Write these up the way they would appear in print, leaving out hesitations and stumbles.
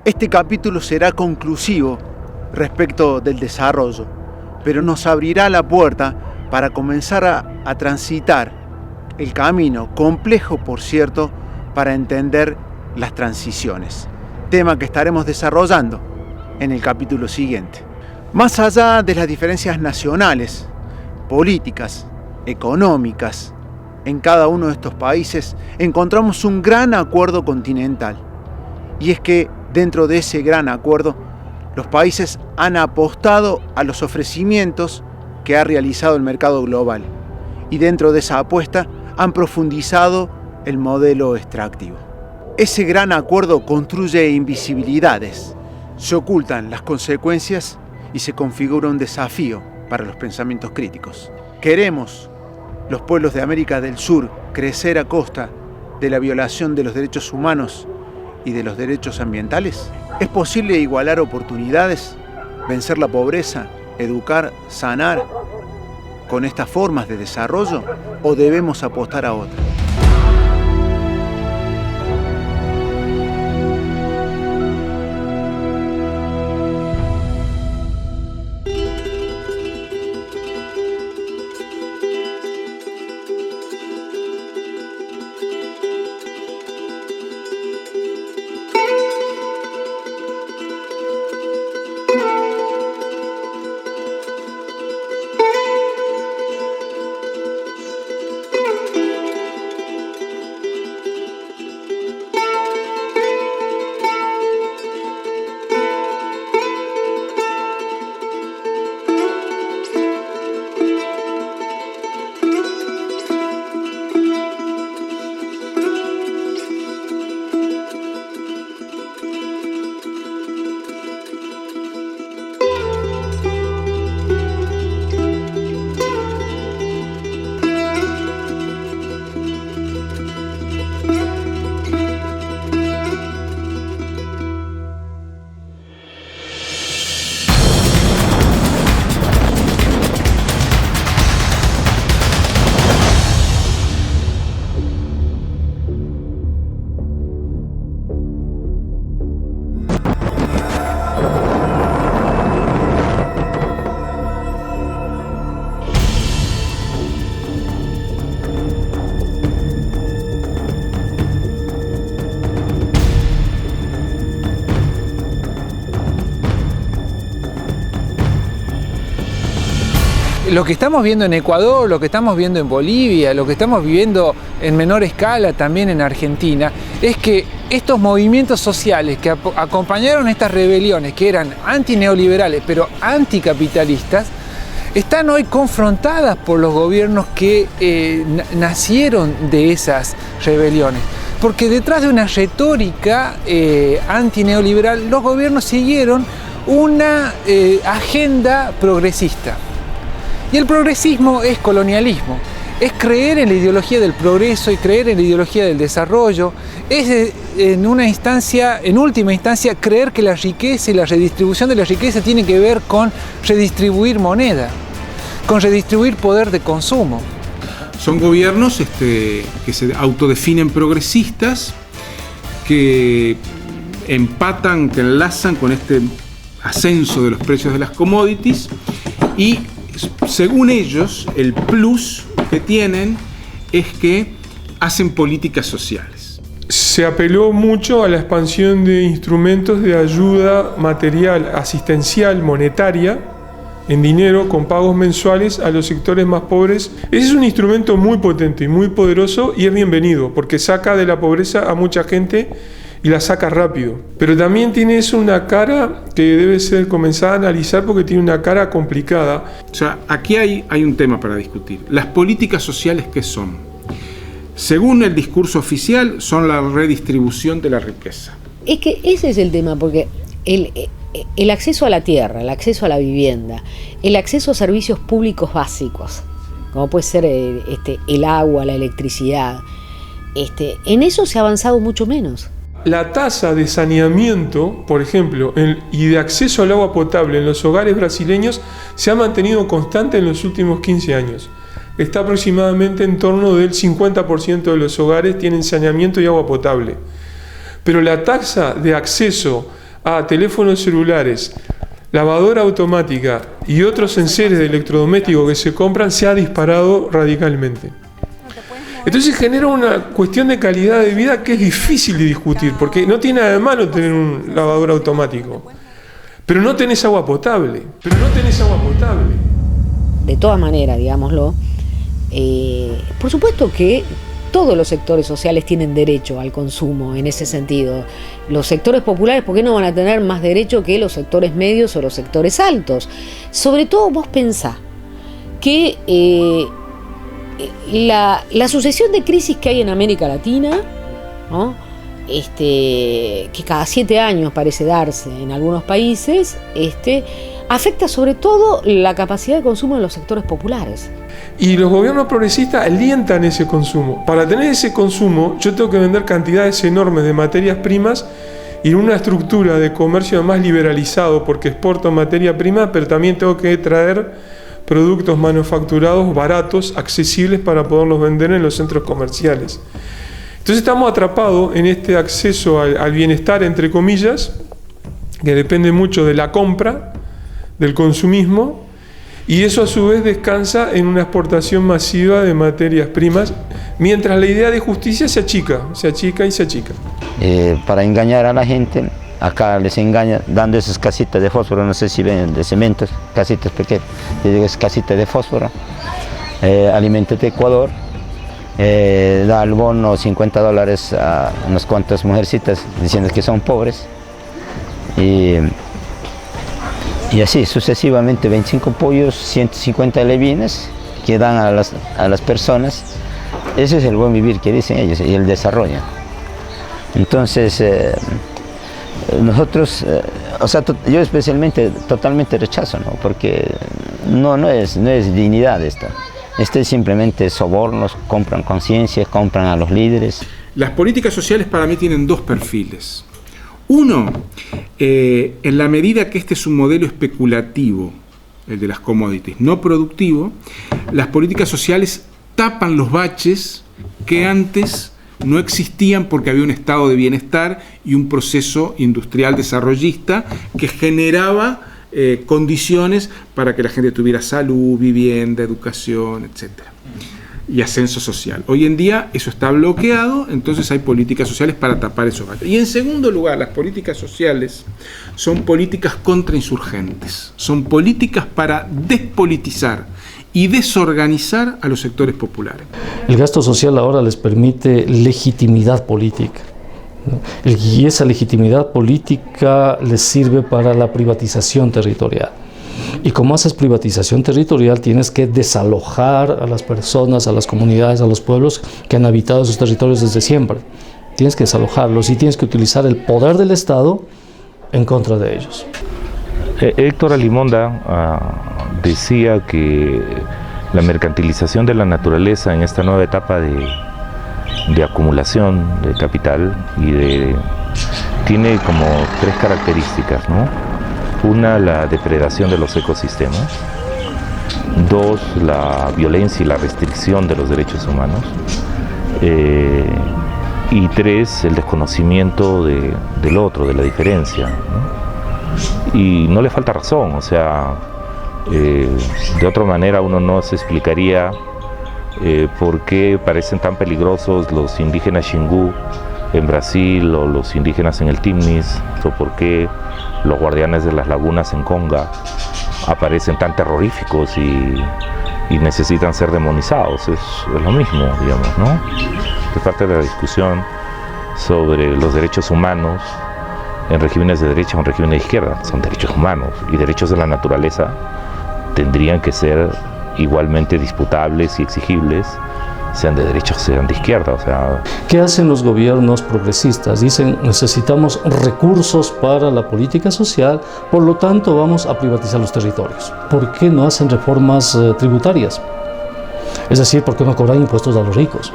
Este capítulo será conclusivo respecto del desarrollo, pero nos abrirá la puerta para comenzar a transitar el camino, complejo por cierto, para entender las transiciones, tema que estaremos desarrollando en el capítulo siguiente. Más allá de las diferencias nacionales, políticas, económicas, en cada uno de estos países encontramos un gran acuerdo continental. Y es que dentro de ese gran acuerdo, los países han apostado a los ofrecimientos que ha realizado el mercado global. Y dentro de esa apuesta han profundizado el modelo extractivo. Ese gran acuerdo construye invisibilidades, se ocultan las consecuencias y se configura un desafío para los pensamientos críticos. ¿Queremos los pueblos de América del Sur crecer a costa de la violación de los derechos humanos y de los derechos ambientales? ¿Es posible igualar oportunidades, vencer la pobreza, educar, sanar con estas formas de desarrollo o debemos apostar a otras? Lo que estamos viendo en Ecuador, lo que estamos viendo en Bolivia, lo que estamos viviendo en menor escala también en Argentina, es que estos movimientos sociales que acompañaron estas rebeliones, que eran antineoliberales pero anticapitalistas, están hoy confrontadas por los gobiernos que nacieron de esas rebeliones. Porque detrás de una retórica antineoliberal, los gobiernos siguieron una agenda progresista. Y el progresismo es colonialismo, es creer en la ideología del progreso y creer en la ideología del desarrollo, es en última instancia creer que la riqueza y la redistribución de la riqueza tiene que ver con redistribuir moneda, con redistribuir poder de consumo. Son gobiernos que se autodefinen progresistas, que empatan, que enlazan con este ascenso de los precios de las commodities y según ellos, el plus que tienen es que hacen políticas sociales. Se apeló mucho a la expansión de instrumentos de ayuda material, asistencial, monetaria, en dinero, con pagos mensuales a los sectores más pobres. Ese es un instrumento muy potente y muy poderoso y es bienvenido porque saca de la pobreza a mucha gente y la saca rápido. Pero también tiene eso una cara que debe ser comenzada a analizar porque tiene una cara complicada. O sea, aquí hay un tema para discutir. Las políticas sociales, ¿qué son? Según el discurso oficial, son la redistribución de la riqueza. Es que ese es el tema, porque el acceso a la tierra, el acceso a la vivienda, el acceso a servicios públicos básicos, como puede ser el agua, la electricidad, en eso se ha avanzado mucho menos. La tasa de saneamiento, por ejemplo, y de acceso al agua potable en los hogares brasileños se ha mantenido constante en los últimos 15 años. Está aproximadamente en torno del 50% de los hogares tienen saneamiento y agua potable. Pero la tasa de acceso a teléfonos celulares, lavadora automática y otros enseres de electrodomésticos que se compran se ha disparado radicalmente. Entonces genera una cuestión de calidad de vida que es difícil de discutir, porque no tiene nada de malo tener un lavador automático, pero no tenés agua potable, De todas maneras, digámoslo, por supuesto que todos los sectores sociales tienen derecho al consumo en ese sentido. Los sectores populares, ¿por qué no van a tener más derecho que los sectores medios o los sectores altos? Sobre todo vos pensás que la sucesión de crisis que hay en América Latina, ¿no? Que cada 7 años parece darse en algunos países, afecta sobre todo la capacidad de consumo de los sectores populares. Y los gobiernos progresistas alientan ese consumo. Para tener ese consumo, yo tengo que vender cantidades enormes de materias primas y en una estructura de comercio más liberalizado, porque exporto materia prima, pero también tengo que traer productos manufacturados baratos, accesibles para poderlos vender en los centros comerciales. Entonces estamos atrapados en este acceso al bienestar, entre comillas, que depende mucho de la compra, del consumismo, y eso a su vez descansa en una exportación masiva de materias primas, mientras la idea de justicia se achica. Para engañar a la gente, acá les engaña dando esas casitas de fósforo, no sé si ven, de cementos, casitas pequeñas, yo digo es casita de fósforo, Alimentate Ecuador, da el bono $50 a unas cuantas mujercitas diciendo que son pobres, y así sucesivamente 25 pollos, 150 levines que dan a las personas. Ese es el buen vivir que dicen ellos y el desarrollo. Entonces nosotros, yo especialmente totalmente rechazo, ¿no? Porque no es dignidad esto. Esto es simplemente sobornos, compran conciencia, compran a los líderes. Las políticas sociales para mí tienen dos perfiles. Uno, en la medida que este es un modelo especulativo, el de las commodities, no productivo, las políticas sociales tapan los baches que antes no existían porque había un estado de bienestar y un proceso industrial desarrollista que generaba condiciones para que la gente tuviera salud, vivienda, educación, etc. Y ascenso social. Hoy en día eso está bloqueado, entonces hay políticas sociales para tapar esos baches. Y en segundo lugar, las políticas sociales son políticas contrainsurgentes, son políticas para despolitizar y desorganizar a los sectores populares. El gasto social ahora les permite legitimidad política, ¿no? Y esa legitimidad política les sirve para la privatización territorial. Y como haces privatización territorial, tienes que desalojar a las personas, a las comunidades, a los pueblos que han habitado esos territorios desde siempre. Tienes que desalojarlos y tienes que utilizar el poder del Estado en contra de ellos. Héctor Alimonda decía que la mercantilización de la naturaleza en esta nueva etapa de acumulación de capital tiene como 3 características, ¿no? Una, la depredación de los ecosistemas. 2, la violencia y la restricción de los derechos humanos. Y 3, el desconocimiento del otro, de la diferencia, ¿no? Y no le falta razón, o sea, de otra manera uno no se explicaría por qué parecen tan peligrosos los indígenas Xingu en Brasil o los indígenas en el Timnis, o por qué los guardianes de las lagunas en Conga aparecen tan terroríficos y necesitan ser demonizados. Es lo mismo, digamos, ¿no? Es parte de la discusión sobre los derechos humanos en regímenes de derecha o en regímenes de izquierda. Son derechos humanos y derechos de la naturaleza tendrían que ser igualmente disputables y exigibles, sean de derecha o sean de izquierda. O sea, ¿qué hacen los gobiernos progresistas? Dicen, necesitamos recursos para la política social, por lo tanto vamos a privatizar los territorios. ¿Por qué no hacen reformas tributarias? Es decir, ¿por qué no cobran impuestos a los ricos?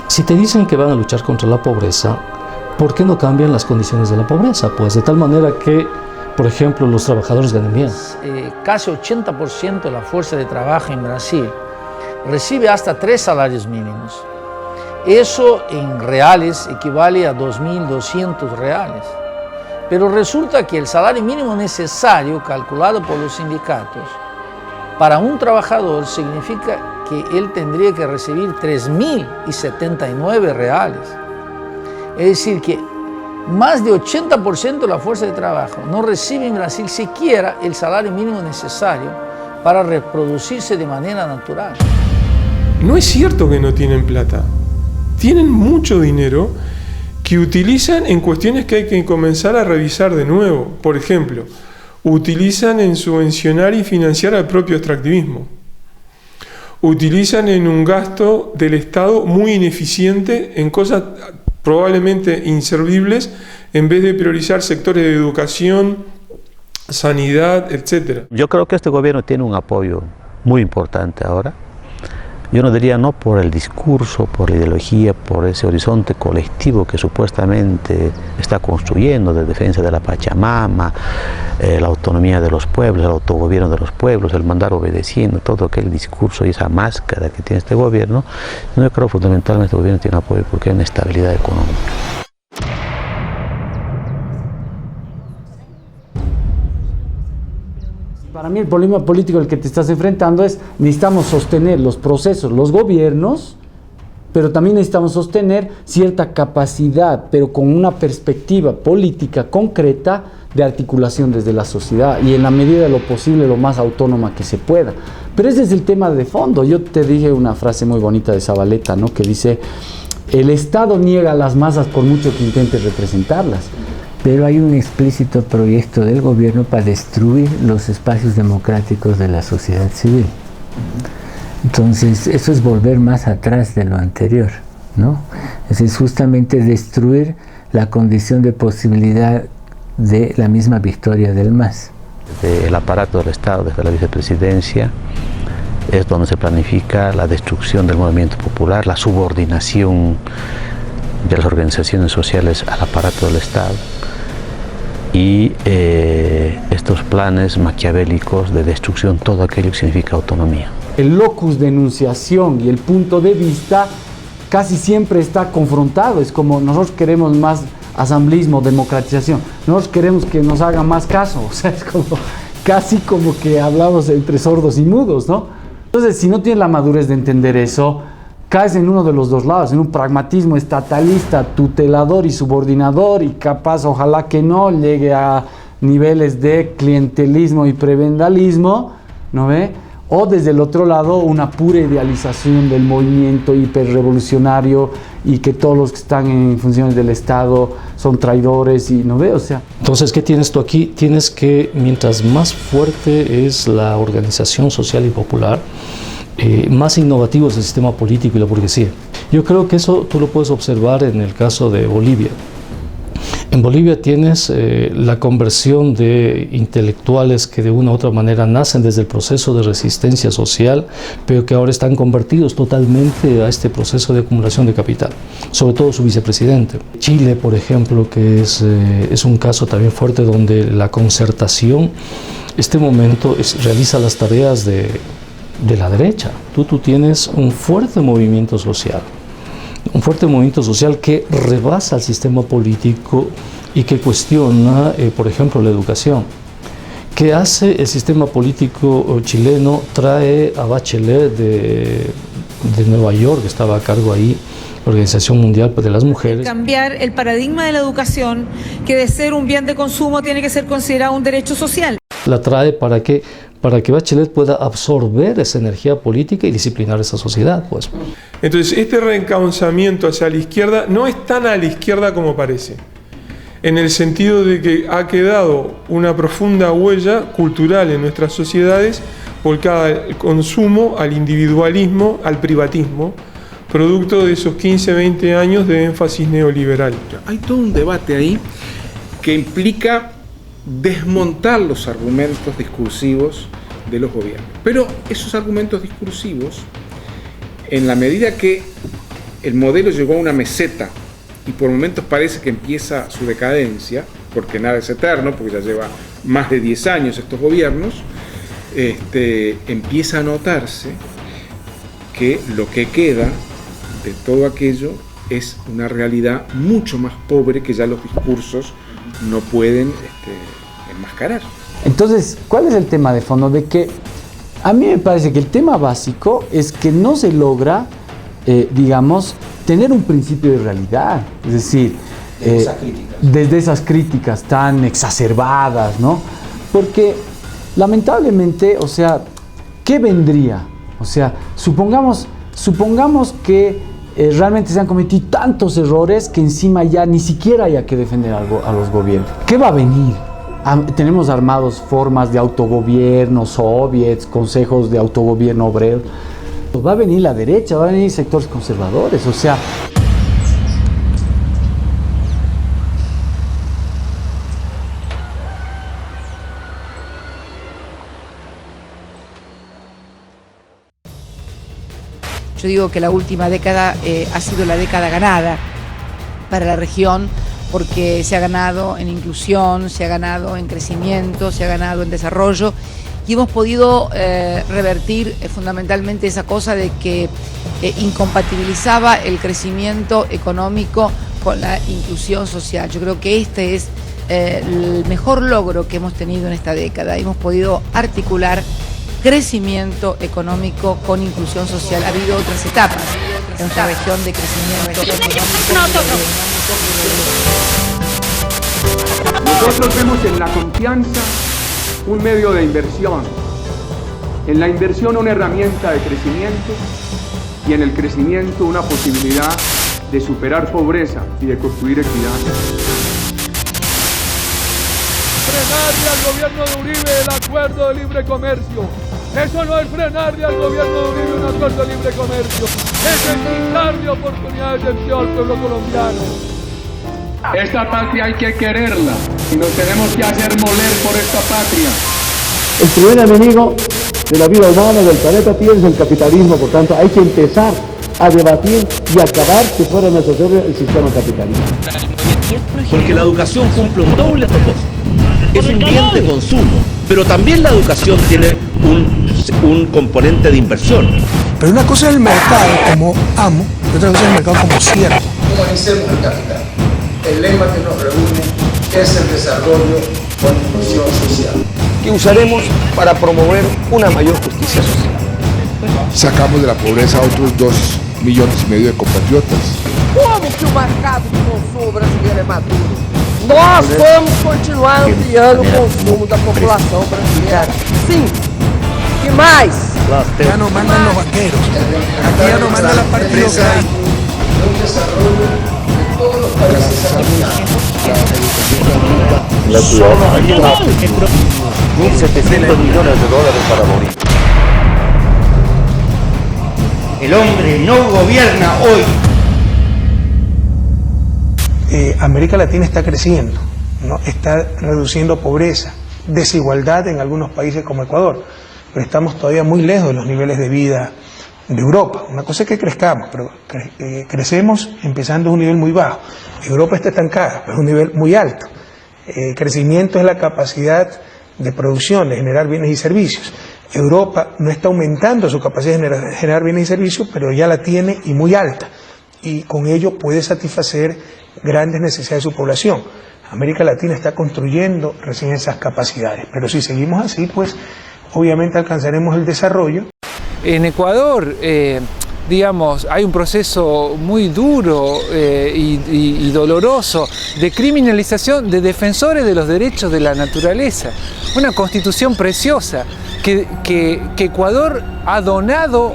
Si te dicen que van a luchar contra la pobreza, ¿por qué no cambian las condiciones de la pobreza? Pues de tal manera que, por ejemplo, los trabajadores ganen bien. Casi 80% de la fuerza de trabajo en Brasil recibe hasta 3 salarios mínimos. Eso en reales equivale a 2.200 reales. Pero resulta que el salario mínimo necesario, calculado por los sindicatos, para un trabajador significa que él tendría que recibir 3.079 reales. Es decir, que más de 80% de la fuerza de trabajo no recibe en Brasil siquiera el salario mínimo necesario para reproducirse de manera natural. No es cierto que no tienen plata. Tienen mucho dinero que utilizan en cuestiones que hay que comenzar a revisar de nuevo. Por ejemplo, utilizan en subvencionar y financiar al propio extractivismo. Utilizan en un gasto del Estado muy ineficiente en cosas probablemente inservibles, en vez de priorizar sectores de educación, sanidad, etc. Yo creo que este gobierno tiene un apoyo muy importante ahora. Yo no diría no por el discurso, por la ideología, por ese horizonte colectivo que supuestamente está construyendo de defensa de la Pachamama, la autonomía de los pueblos, el autogobierno de los pueblos, el mandar obedeciendo, todo aquel discurso y esa máscara que tiene este gobierno. Yo creo fundamentalmente este gobierno tiene apoyo porque hay una estabilidad económica. Para mí el problema político al que te estás enfrentando es necesitamos sostener los procesos, los gobiernos, pero también necesitamos sostener cierta capacidad, pero con una perspectiva política concreta de articulación desde la sociedad y en la medida de lo posible lo más autónoma que se pueda. Pero ese es el tema de fondo. Yo te dije una frase muy bonita de Zabaleta, ¿no? Que dice, el Estado niega a las masas por mucho que intente representarlas. Pero hay un explícito proyecto del gobierno para destruir los espacios democráticos de la sociedad civil. Entonces, eso es volver más atrás de lo anterior, ¿no? Es justamente destruir la condición de posibilidad de la misma victoria del MAS. El aparato del Estado, desde la vicepresidencia, es donde se planifica la destrucción del movimiento popular, la subordinación de las organizaciones sociales al aparato del Estado y estos planes maquiavélicos de destrucción, todo aquello que significa autonomía. El locus de enunciación y el punto de vista casi siempre está confrontado. Es como nosotros queremos más asambleísmo, democratización, nosotros queremos que nos hagan más caso, o sea, es como, casi como que hablamos entre sordos y mudos, ¿no? Entonces, si no tienes la madurez de entender eso, caes en uno de los dos lados, en un pragmatismo estatalista, tutelador y subordinador, y capaz, ojalá que no, llegue a niveles de clientelismo y prebendalismo, ¿no ve? O desde el otro lado, una pura idealización del movimiento hiperrevolucionario y que todos los que están en funciones del Estado son traidores y no ve, o sea. Entonces, ¿qué tienes tú aquí? Tienes que, mientras más fuerte es la organización social y popular, más innovativo es el sistema político y la burguesía. Yo creo que eso tú lo puedes observar en el caso de Bolivia. En Bolivia tienes la conversión de intelectuales que de una u otra manera nacen desde el proceso de resistencia social, pero que ahora están convertidos totalmente a este proceso de acumulación de capital, sobre todo su vicepresidente. Chile, por ejemplo, que es un caso también fuerte donde la concertación, este momento realiza las tareas de la derecha. Tú tienes un fuerte movimiento social. Un fuerte movimiento social que rebasa el sistema político y que cuestiona, por ejemplo, la educación. ¿Qué hace el sistema político chileno? Trae a Bachelet de Nueva York, que estaba a cargo ahí, la Organización Mundial de las Mujeres. Cambiar el paradigma de la educación, que de ser un bien de consumo tiene que ser considerado un derecho social. La trae para que Bachelet pueda absorber esa energía política y disciplinar esa sociedad, pues. Entonces, este reencauzamiento hacia la izquierda no es tan a la izquierda como parece, en el sentido de que ha quedado una profunda huella cultural en nuestras sociedades volcada al consumo, al individualismo, al privatismo, producto de esos 15, 20 años de énfasis neoliberal. Hay todo un debate ahí que implica desmontar los argumentos discursivos de los gobiernos. Pero esos argumentos discursivos, en la medida que el modelo llegó a una meseta y por momentos parece que empieza su decadencia, porque nada es eterno, porque ya lleva más de 10 años estos gobiernos, empieza a notarse que lo que queda de todo aquello es una realidad mucho más pobre que ya los discursos no pueden enmascarar. Entonces, ¿cuál es el tema de fondo? De que a mí me parece que el tema básico es que no se logra, digamos, tener un principio de realidad. Es decir, desde esas críticas tan exacerbadas, ¿no? Porque lamentablemente, o sea, ¿qué vendría? O sea, supongamos que realmente se han cometido tantos errores que encima ya ni siquiera haya que defender a los gobiernos. ¿Qué va a venir? Tenemos armados formas de autogobierno, soviets, consejos de autogobierno obrero. Va a venir la derecha, va a venir sectores conservadores, o sea... Yo digo que la última década ha sido la década ganada para la región, porque se ha ganado en inclusión, se ha ganado en crecimiento, se ha ganado en desarrollo, y hemos podido revertir fundamentalmente esa cosa de que incompatibilizaba el crecimiento económico con la inclusión social. Yo creo que este es el mejor logro que hemos tenido en esta década. Hemos podido articular crecimiento económico con inclusión social. Ha habido otras etapas en nuestra región de crecimiento económico. Nosotros vemos en la confianza un medio de inversión, en la inversión una herramienta de crecimiento y en el crecimiento una posibilidad de superar pobreza y de construir equidad. Frenarle al gobierno de Uribe el acuerdo de libre comercio. Eso no es frenarle al gobierno de Uribe un acuerdo de libre comercio. Es quitarle oportunidades de empleo al pueblo colombiano. Esta patria hay que quererla y nos tenemos que hacer moler por esta patria. El primer enemigo de la vida humana del planeta Tierra es el capitalismo, por tanto hay que empezar a debatir y acabar si fuera necesario el sistema capitalista. Porque la educación cumple un doble propósito. Es un bien de consumo, pero también la educación tiene un componente de inversión. Pero una cosa es el mercado como amo y otra cosa es el mercado como siervo. Humanicemos el capital. El lema que nos reúne es el desarrollo con inclusión social, que usaremos para promover una mayor justicia social. Sacamos de la pobreza a otros 2,5 millones de compatriotas. Como que o mercado de consumo brasileiro é maduro? Nós vamos continuar ampliando o consumo da população brasileira. Sim. Que mais? Ya no mandan los banqueros. Aquí ya no manda la partido grande. Un desarrollo de todos los países africanos. La ciudad hay 1.700 millones de dólares para morir. El hombre no gobierna hoy. América Latina está creciendo, ¿no? Está reduciendo pobreza, desigualdad en algunos países como Ecuador, pero estamos todavía muy lejos de los niveles de vida de Europa. Una cosa es que crezcamos, pero crecemos empezando a un nivel muy bajo. Europa está estancada, pero es un nivel muy alto. Crecimiento es la capacidad de producción, de generar bienes y servicios. Europa no está aumentando su capacidad de generar bienes y servicios, pero ya la tiene y muy alta. Y con ello puede satisfacer grandes necesidades de su población. América Latina está construyendo recién esas capacidades, pero si seguimos así, pues obviamente alcanzaremos el desarrollo. En Ecuador, digamos, hay un proceso muy duro y doloroso de criminalización de defensores de los derechos de la naturaleza. Una constitución preciosa que Ecuador ha donado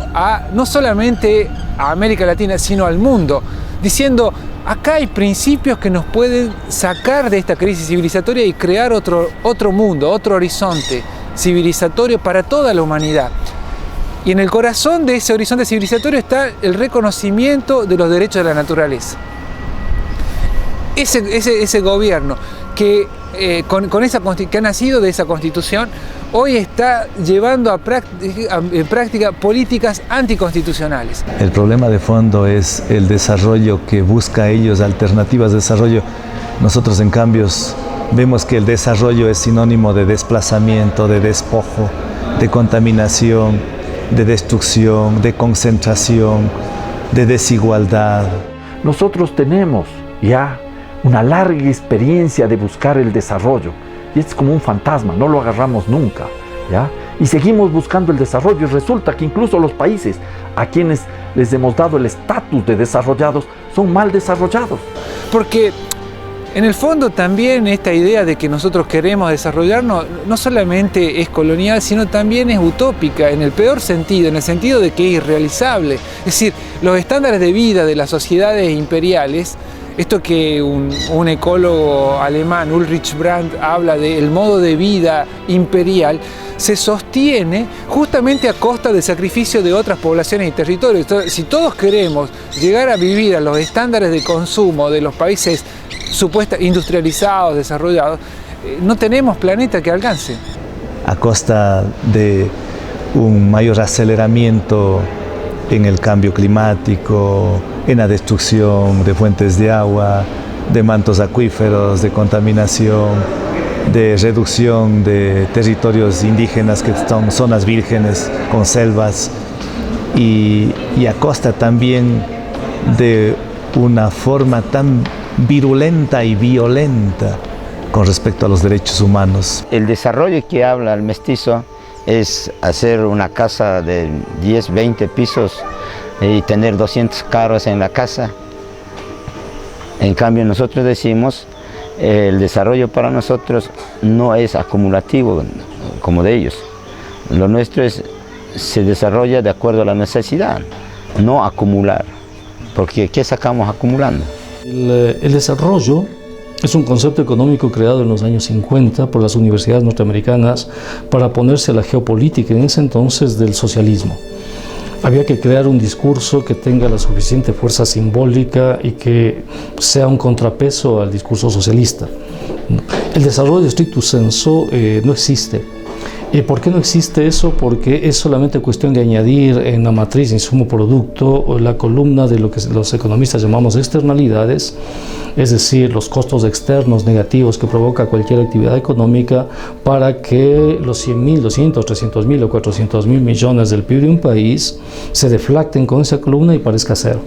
no solamente a América Latina, sino al mundo, diciendo: acá hay principios que nos pueden sacar de esta crisis civilizatoria y crear otro mundo, otro horizonte civilizatorio para toda la humanidad. Y en el corazón de ese horizonte civilizatorio está el reconocimiento de los derechos de la naturaleza. Ese gobierno que, que ha nacido de esa constitución, hoy está llevando en práctica políticas anticonstitucionales. El problema de fondo es el desarrollo que busca ellos, alternativas de desarrollo. Nosotros, en cambio, vemos que el desarrollo es sinónimo de desplazamiento, de despojo, de contaminación, de destrucción, de concentración, de desigualdad. Nosotros tenemos ya una larga experiencia de buscar el desarrollo. Y es como un fantasma, no lo agarramos nunca, ¿ya? Y seguimos buscando el desarrollo y resulta que incluso los países a quienes les hemos dado el estatus de desarrollados son mal desarrollados. Porque en el fondo también esta idea de que nosotros queremos desarrollarnos no solamente es colonial, sino también es utópica, en el peor sentido, en el sentido de que es irrealizable. Es decir, los estándares de vida de las sociedades imperiales, esto que un ecólogo alemán, Ulrich Brandt, habla del modo de vida imperial, se sostiene justamente a costa del sacrificio de otras poblaciones y territorios. Entonces, si todos queremos llegar a vivir a los estándares de consumo de los países supuestamente industrializados, desarrollados, no tenemos planeta que alcance. A costa de un mayor aceleramiento en el cambio climático, en la destrucción de fuentes de agua, de mantos acuíferos, de contaminación, de reducción de territorios indígenas que son zonas vírgenes con selvas y a costa también de una forma tan virulenta y violenta con respecto a los derechos humanos. El desarrollo que habla el mestizo es hacer una casa de 10, 20 pisos y tener 200 carros en la casa. En cambio nosotros decimos, el desarrollo para nosotros no es acumulativo como de ellos. Lo nuestro se desarrolla de acuerdo a la necesidad, no acumular. Porque ¿qué sacamos acumulando? El desarrollo es un concepto económico creado en los años 50 por las universidades norteamericanas para oponerse a la geopolítica en ese entonces del socialismo. Había que crear un discurso que tenga la suficiente fuerza simbólica y que sea un contrapeso al discurso socialista. El desarrollo stricto sensu no existe. ¿Y por qué no existe eso? Porque es solamente cuestión de añadir en la matriz insumo-producto o la columna de lo que los economistas llamamos externalidades, es decir, los costos externos negativos que provoca cualquier actividad económica para que los 100.000, 200, 300.000 o 400.000 millones del PIB de un país se deflacten con esa columna y parezca cero.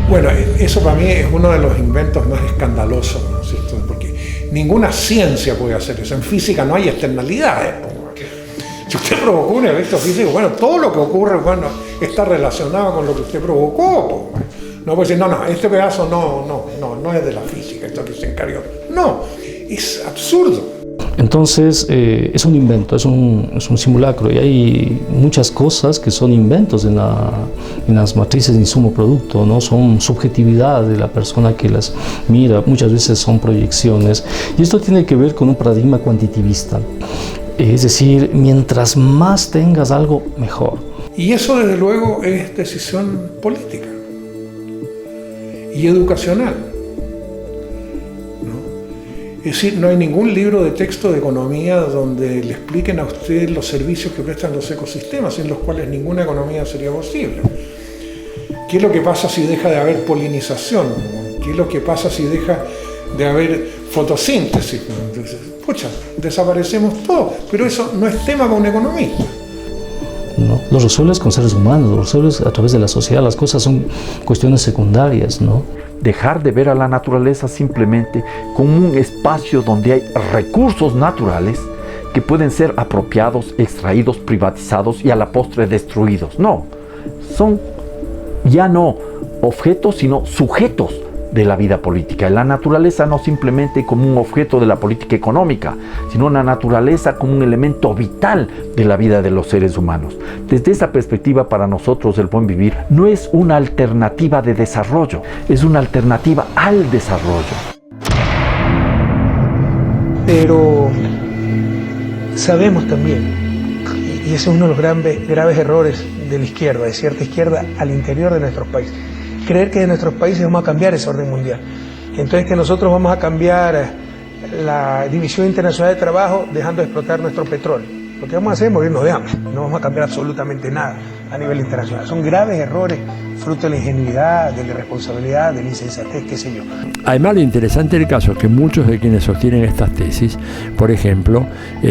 Bueno, eso para mí es uno de los inventos más escandalosos, ¿no es cierto? Porque ninguna ciencia puede hacer eso. En física no hay externalidades. Si usted provocó un evento físico, bueno, todo lo que ocurre, bueno, está relacionado con lo que usted provocó. No puede decir, no, este pedazo no es de la física, esto que se encargó. No, es absurdo. Entonces, es un invento, es un simulacro y hay muchas cosas que son inventos en las matrices de insumo-producto, ¿no? Son subjetividad de la persona que las mira, muchas veces son proyecciones. Y esto tiene que ver con un paradigma cuantitivista. Es decir, mientras más tengas algo, mejor. Y eso, desde luego, es decisión política y educacional, ¿no? Es decir, no hay ningún libro de texto de economía donde le expliquen a usted los servicios que prestan los ecosistemas, sin los cuales ninguna economía sería posible. ¿Qué es lo que pasa si deja de haber polinización? ¿Qué es lo que pasa si deja de haber fotosíntesis? Pucha, desaparecemos todos, pero eso no es tema para un economista. ¿No? Lo resuelves con seres humanos, lo resuelves a través de la sociedad, las cosas son cuestiones secundarias, ¿no? Dejar de ver a la naturaleza simplemente como un espacio donde hay recursos naturales que pueden ser apropiados, extraídos, privatizados y a la postre destruidos. No, son ya no objetos, sino sujetos de la vida política. La naturaleza no simplemente como un objeto de la política económica, sino la naturaleza como un elemento vital de la vida de los seres humanos. Desde esa perspectiva, para nosotros el buen vivir no es una alternativa de desarrollo, es una alternativa al desarrollo. Pero sabemos también, y ese es uno de los graves errores de la izquierda, de cierta izquierda al interior de nuestros países, creer que en nuestros países vamos a cambiar ese orden mundial. Entonces que nosotros vamos a cambiar la división internacional de trabajo dejando de explotar nuestro petróleo. Lo que vamos a hacer es morirnos de hambre. No vamos a cambiar absolutamente nada a nivel internacional. Son graves errores, fruto de la ingenuidad, de la irresponsabilidad, de la insensatez, qué sé yo. Además, lo interesante del caso es que muchos de quienes sostienen estas tesis, por ejemplo,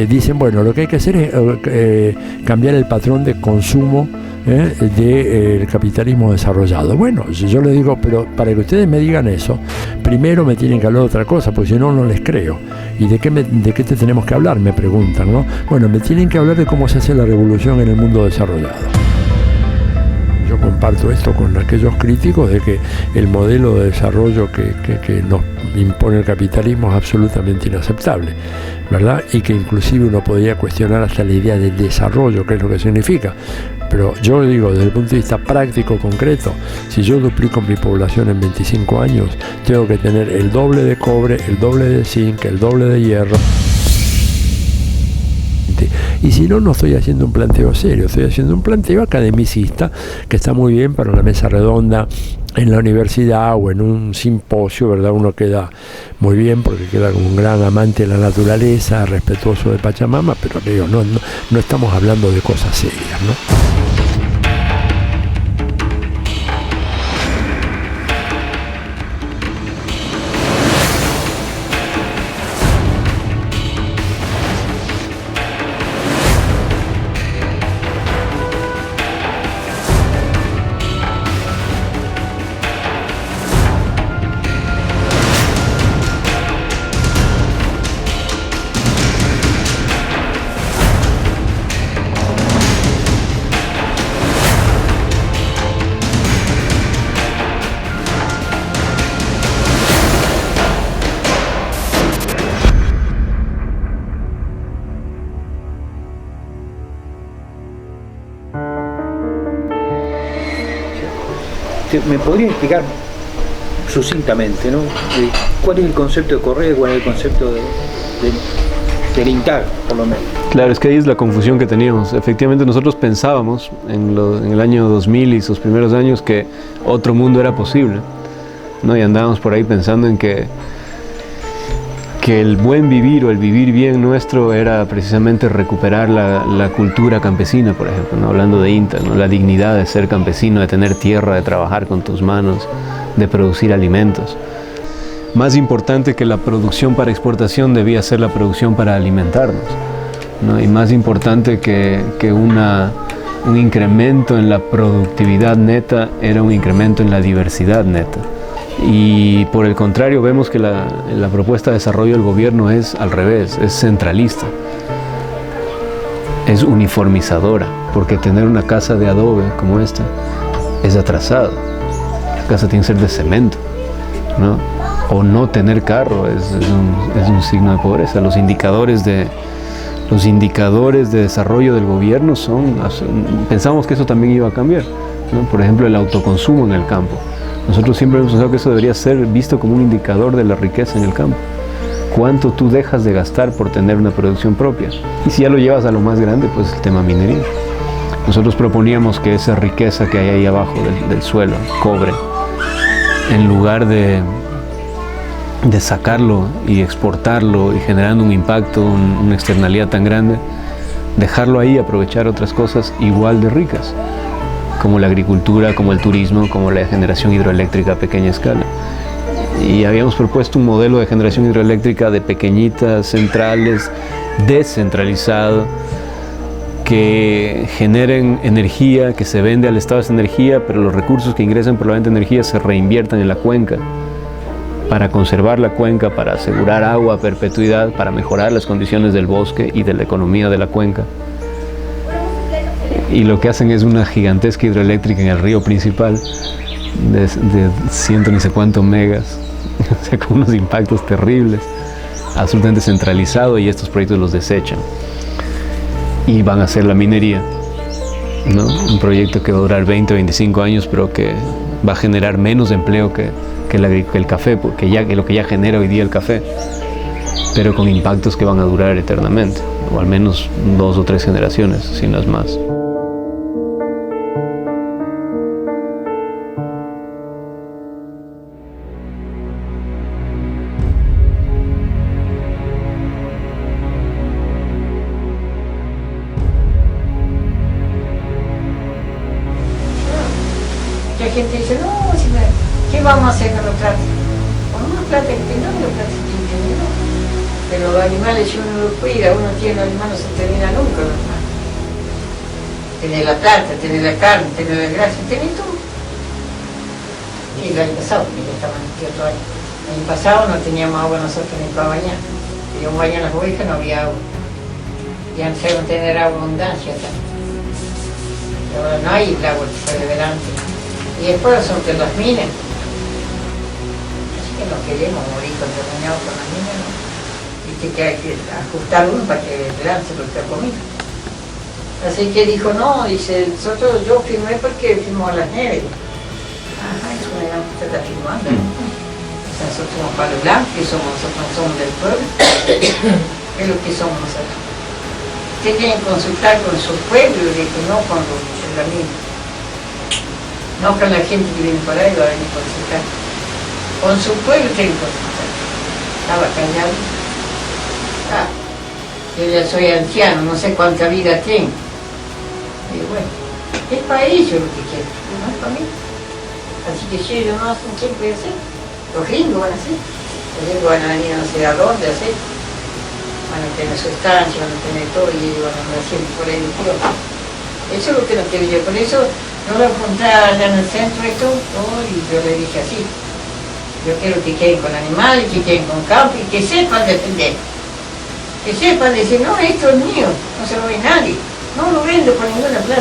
dicen, bueno, lo que hay que hacer es cambiar el patrón de consumo del capitalismo desarrollado. Bueno, yo le digo, pero para que ustedes me digan eso, primero me tienen que hablar de otra cosa, porque si no, no les creo. ¿Y de qué te tenemos que hablar? Me preguntan, ¿no? Bueno, me tienen que hablar de cómo se hace la revolución en el mundo desarrollado. Yo comparto esto con aquellos críticos de que el modelo de desarrollo que nos impone el capitalismo es absolutamente inaceptable, ¿verdad? Y que inclusive uno podría cuestionar hasta la idea de desarrollo, qué es lo que significa. Pero yo digo, desde el punto de vista práctico, concreto, si yo duplico mi población en 25 años, tengo que tener el doble de cobre, el doble de zinc, el doble de hierro. Y si no, no estoy haciendo un planteo serio, estoy haciendo un planteo academicista que está muy bien para una mesa redonda en la universidad o en un simposio, ¿verdad? Uno queda muy bien porque queda como un gran amante de la naturaleza, respetuoso de Pachamama, pero digo, no estamos hablando de cosas serias, ¿no? ¿Me podría explicar sucintamente, ¿no? ¿Cuál es el concepto de correa y cuál es el concepto del INTAG, por lo menos? Claro, es que ahí es la confusión que teníamos. Efectivamente, nosotros pensábamos en el año 2000 y sus primeros años que otro mundo era posible, ¿no? Y andábamos por ahí pensando en que el buen vivir o el vivir bien nuestro era precisamente recuperar la cultura campesina, por ejemplo, ¿no? Hablando de INTA, ¿no? La dignidad de ser campesino, de tener tierra, de trabajar con tus manos, de producir alimentos. Más importante que la producción para exportación debía ser la producción para alimentarnos, ¿no? Y más importante que un incremento en la productividad neta era un incremento en la diversidad neta. Y por el contrario vemos que la propuesta de desarrollo del gobierno es al revés, es centralista, es uniformizadora, porque tener una casa de adobe como esta es atrasado. La casa tiene que ser de cemento, ¿no? O no tener carro es un signo de pobreza. Los indicadores de desarrollo del gobierno pensamos que eso también iba a cambiar, ¿no? Por ejemplo, el autoconsumo en el campo. Nosotros siempre hemos pensado que eso debería ser visto como un indicador de la riqueza en el campo. ¿Cuánto tú dejas de gastar por tener una producción propia? Y si ya lo llevas a lo más grande, pues el tema minería. Nosotros proponíamos que esa riqueza que hay ahí abajo del suelo, cobre, en lugar de sacarlo y exportarlo y generando un impacto, una externalidad tan grande, dejarlo ahí y aprovechar otras cosas igual de ricas, como la agricultura, como el turismo, como la generación hidroeléctrica a pequeña escala. Y habíamos propuesto un modelo de generación hidroeléctrica de pequeñitas centrales, descentralizado, que generen energía, que se vende al Estado esa energía, pero los recursos que ingresan por la venta de energía se reinviertan en la cuenca, para conservar la cuenca, para asegurar agua a perpetuidad, para mejorar las condiciones del bosque y de la economía de la cuenca. Y lo que hacen es una gigantesca hidroeléctrica en el río principal de ciento ni sé cuántos megas, o sea, con unos impactos terribles, absolutamente centralizado, y estos proyectos los desechan. Y van a hacer la minería, ¿no? Un proyecto que va a durar 20 o 25 años, pero que va a generar menos empleo que el café, que lo que ya genera hoy día el café, pero con impactos que van a durar eternamente, o al menos 2 o 3 generaciones, si no es más. La gente dice, no, ¿qué vamos a hacer con los plásticos? Con más plata que tengamos, los plásticos tienen, ¿no? Pero los animales, si uno los cuida, uno tiene los animales, no se termina nunca, ¿verdad? Tenés la plata, tenés la carne, tenés la grasa, tenés todo. Y el año pasado, porque ya estaban aquí otro año. El año pasado no teníamos agua nosotros ni para bañar. Queríamos bañar las ovejas, no había agua. Ya no sabemos tener abundancia acá. Y ahora no hay el agua que fue de delante. Y después son que las minas. Así que no queremos morir contaminados con las minas, ¿no? Viste que hay que ajustar uno para que delante lo que ha comido. Así que dijo, no, dice, nosotros, yo firmé porque firmó a las nieves. Ajá, eso me da que está firmando. O sea, nosotros somos Palo Blanco, que nosotros no somos del pueblo. Es lo que somos nosotros. Usted tiene que consultar con su pueblo, y no con la mina. No con la gente que viene por ahí, va a venir a consultar. Con su pueblo tiene que consultar. Estaba callado. Ah, yo ya soy anciano, no sé cuánta vida tengo. Y bueno, es para ellos lo que quieren, no es para mí. Así que si ellos no hacen, ¿quién puede hacer? Los gringos van a hacer. Los gringos van a venir a no sé a dónde a hacer. Van a tener su estancia, van a tener todo y ellos van a andar siempre por ahí de puro. Eso es lo que no quiero yo. Por eso no lo apunté allá en el centro y todo, y yo le dije así. Yo quiero que queden con animales, que queden con campo y que sepan defender. Que sepan decir, no, esto es mío, no se lo ve nadie. No lo vendo por ninguna plata.